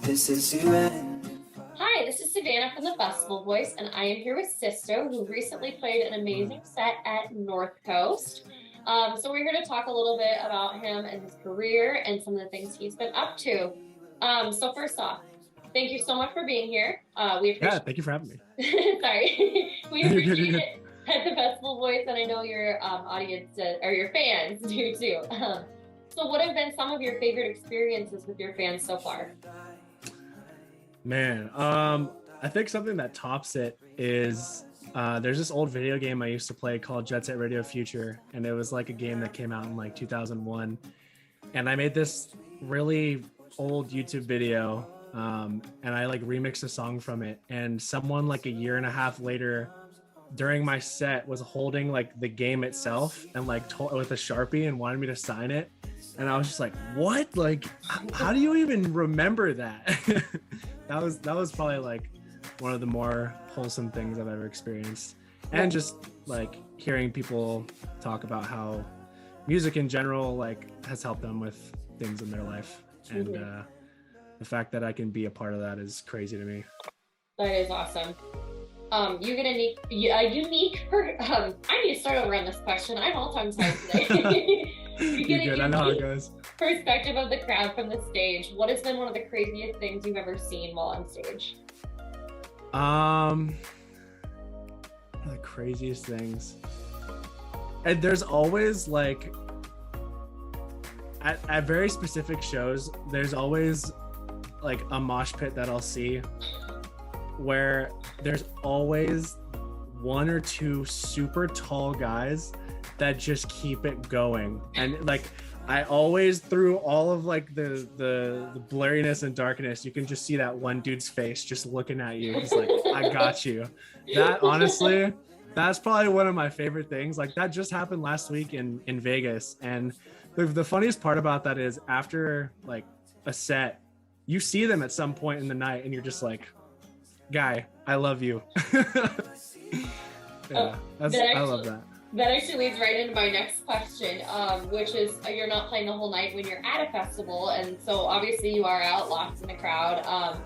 This is you. Hi, this is Savannah from the Festival Voice, and I am here with Sisto, who recently played an amazing set at North Coast. So we're here to talk a little bit about him and his career and some of the things he's been up to. So first off, thank you so much for being here. We appreciate. Yeah, thank you for having me. Sorry, we You're good, appreciate you're it at the Festival Voice, and I know your audience or your fans do too. So what have been some of your favorite experiences with your fans so far? Man, I think something that tops it is there's this old video game I used to play called Jet Set Radio Future, and it was like a game that came out in like 2001. And I made this really old YouTube video, and I like remixed a song from it. And someone like a year and a half later, during my set, was holding like the game itself and like with a Sharpie and wanted me to sign it. And I was just like, what? Like, how do you even remember that? that was probably like one of the more wholesome things I've ever experienced. And just like hearing people talk about how music in general like has helped them with things in their life. And the fact that I can be a part of that is crazy to me. That is awesome. You get a unique I need to start over on this question. I'm all tongue tied today. You get You're good. I know how it goes. Perspective of the crowd from the stage. What has been one of the craziest things you've ever seen while on stage? One of the craziest things. And there's always like at very specific shows, there's always like a mosh pit that I'll see where there's always one or two super tall guys that just keep it going. And like I always, through all of like the blurriness and darkness, you can just see that one dude's face just looking at you. He's like, I got you. That honestly, that's probably one of my favorite things. Like that just happened last week in Vegas. And the funniest part about that is after like a set, you see them at some point in the night and you're just like, guy, I love you. Yeah, I love that. That actually leads right into my next question, which is you're not playing the whole night when you're at a festival, and so obviously you are out lost in the crowd.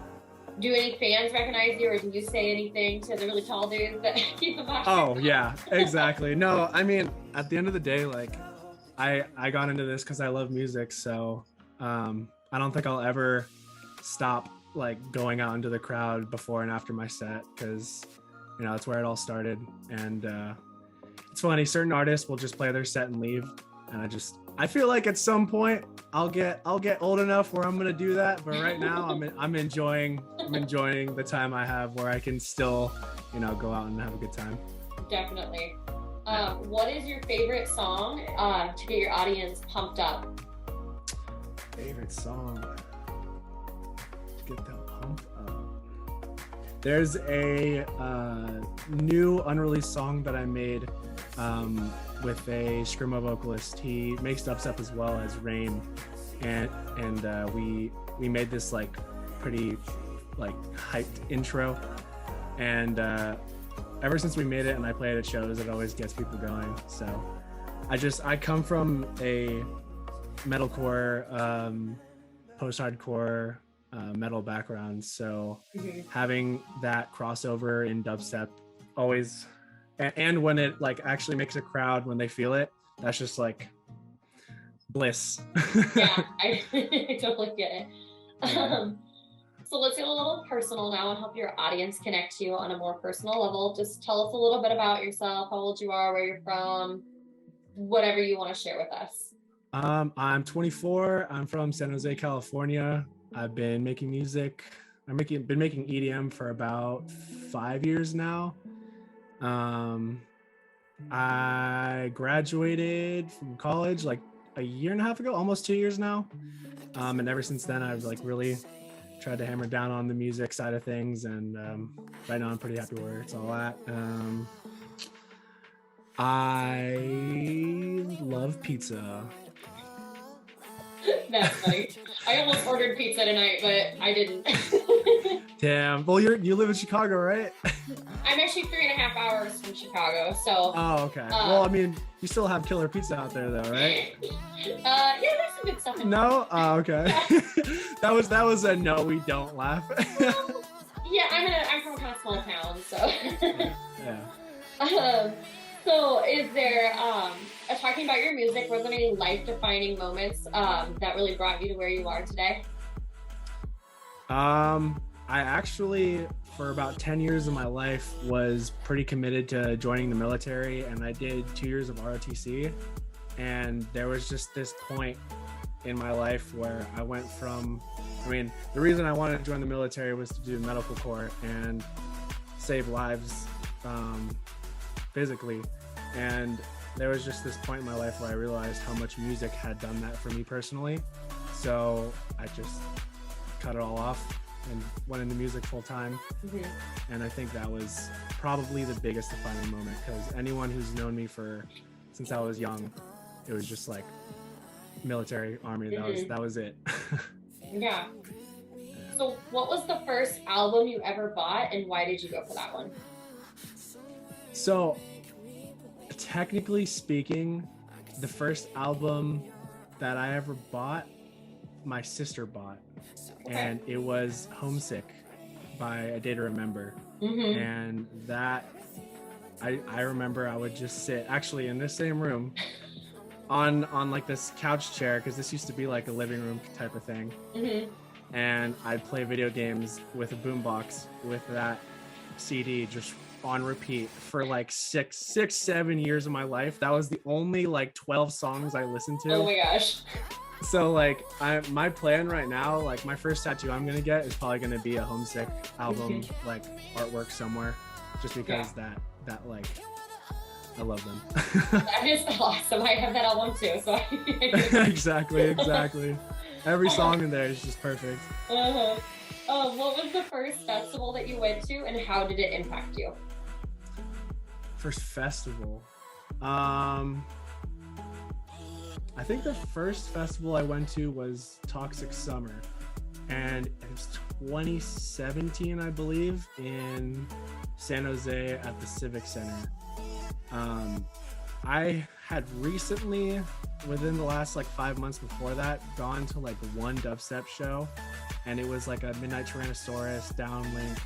Do any fans recognize you, or do you say anything to the really tall dudes that keep them off? Oh yeah, exactly. No, I mean at the end of the day, like I got into this because I love music, so I don't think I'll ever stop like going out into the crowd before and after my set, because you know that's where it all started. And it's funny, certain artists will just play their set and leave, and I feel like at some point I'll get old enough where I'm gonna do that, but right now I'm enjoying the time I have where I can still, you know, go out and have a good time. Definitely. What is your favorite song to get your audience pumped up? Favorite song to get them pumped up. There's a new unreleased song that I made with a screamo vocalist. He makes dubstep as well as Rain, and we made this like pretty like hyped intro, and ever since we made it and I play it at shows, it always gets people going. So I come from a metalcore, post-hardcore metal background, so having that crossover in dubstep always, and when it like actually makes a crowd when they feel it, that's just like bliss. Yeah, I totally get it. So let's get a little personal now and help your audience connect to you on a more personal level. Just tell us a little bit about yourself, how old you are, where you're from, whatever you want to share with us. I'm 24. I'm from San Jose, California. I've been making music. Been making EDM for about 5 years now. I graduated from college like a year and a half ago, almost 2 years now. And ever since then, I've like really tried to hammer down on the music side of things. And right now, I'm pretty happy where it's all at. I love pizza. That's funny. I almost ordered pizza tonight, but I didn't. Damn. Well, you live in Chicago, right? I'm actually 3.5 hours from Chicago, so. Oh, okay. Well, I mean, you still have killer pizza out there, though, right? Yeah, there's some good stuff in No? Oh, okay. that was a no, we don't laugh. Yeah, I'm from a kind of small town, so. Yeah. So is there talking about your music, were there any life-defining moments that really brought you to where you are today? I actually, for about 10 years of my life, was pretty committed to joining the military, and I did 2 years of ROTC. And there was just this point in my life where I went from, the reason I wanted to join the military was to do medical corps and save lives physically. And there was just this point in my life where I realized how much music had done that for me personally. So I just cut it all off and went into music full time. And I think that was probably the biggest defining moment, because anyone who's known me since I was young, it was just like military, army, that was it. Yeah. So what was the first album you ever bought, and why did you go for that one? So technically speaking, the first album that I ever bought, my sister bought. Okay. And it was Homesick by A Day to Remember. And that, I remember I would just sit actually in this same room on like this couch chair, because this used to be like a living room type of thing. And I'd play video games with a boombox with that CD just on repeat for like 7 years of my life. That was the only like 12 songs I listened to. Oh my gosh. So like my plan right now, like my first tattoo I'm gonna get is probably gonna be a Homesick album, like artwork somewhere, just because that like I love them. That is awesome. I have that album too, so exactly. Every song in there is just perfect. What was the first festival that you went to, and how did it impact you? First festival. I think the first festival I went to was Toxic Summer, and it was 2017, I believe, in San Jose at the Civic Center. I had recently, within the last like 5 months before that, gone to like one dubstep show, and it was like a Midnight Tyrannosaurus, Downlink,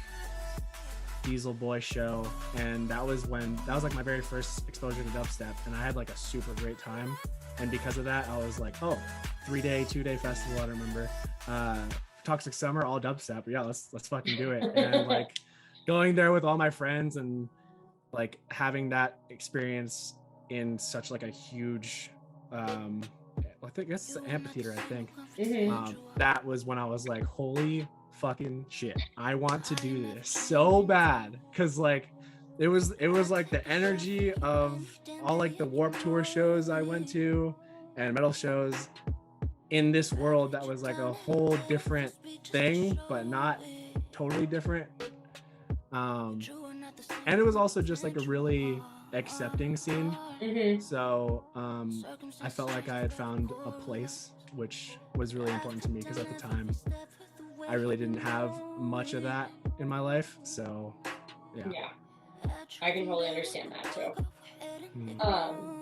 Diesel Boy show, and that was like my very first exposure to dubstep, and I had like a super great time. And because of that, I was like, oh, 2-day festival, I remember. Toxic Summer, all dubstep. Yeah, let's fucking do it. And like going there with all my friends and like having that experience in such like a huge, I think it's an amphitheater, I think. That was when I was like, holy fucking shit, I want to do this so bad. Cause like, it was like the energy of all like the Warped Tour shows I went to and metal shows in this world that was like a whole different thing, but not totally different. And it was also just like a really accepting scene. So I felt like I had found a place, which was really important to me, because at the time I really didn't have much of that in my life. So yeah. I can totally understand that too.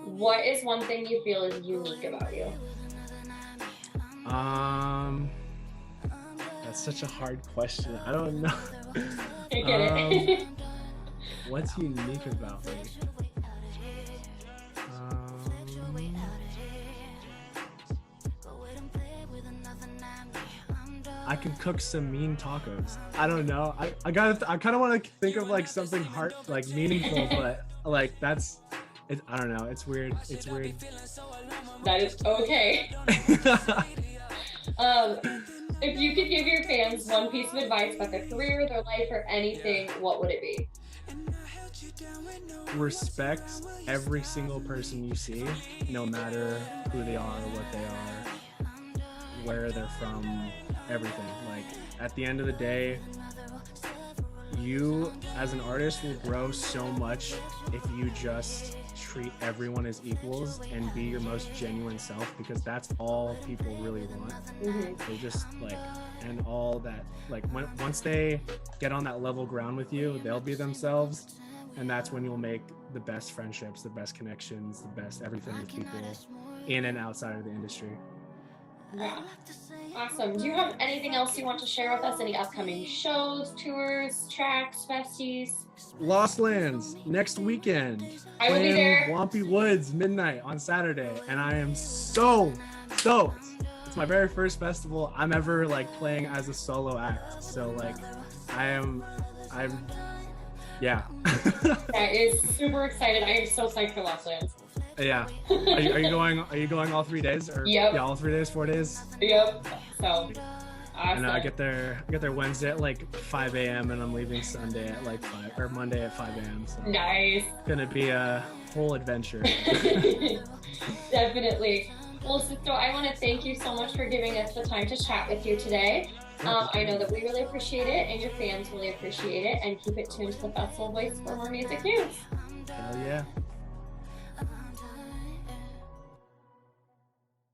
What is one thing you feel is unique about you? That's such a hard question. I don't know. I get it. What's unique about me? I can cook some mean tacos. I don't know. I kind of want to think of like something like meaningful, but like that's it. I don't know. It's weird. That is okay. If you could give your fans one piece of advice about their career, their life, or anything, what would it be? Respect every single person you see, no matter who they are, what they are, where they're from, everything. Like at the end of the day, you as an artist will grow so much if you just treat everyone as equals and be your most genuine self, because that's all people really want. They just like, and all that, like once they get on that level ground with you, they'll be themselves, and that's when you'll make the best friendships, the best connections, the best everything with people in and outside of the industry. Yeah. Awesome. Do you have anything else you want to share with us? Any upcoming shows, tours, tracks, festies? Lost Lands next weekend. I will be there. Wampy Woods midnight on Saturday, and I am so stoked. It's my very first festival I'm ever like playing as a solo act. So like, I'm, yeah. That is super excited. I am so psyched for Lost Lands. Yeah. Are you going? Are you going all 3 days? Or Yep. Yeah, all 3 days, 4 days. Yep. So awesome. And I get there Wednesday at like 5 a.m. and I'm leaving Sunday at like 5 or Monday at 5 a.m. So nice. It's gonna be a whole adventure. Definitely. Well, Sisto, I want to thank you so much for giving us the time to chat with you today. I know that we really appreciate it and your fans really appreciate it, and keep it tuned to the Festival Voice for more music news. Hell yeah.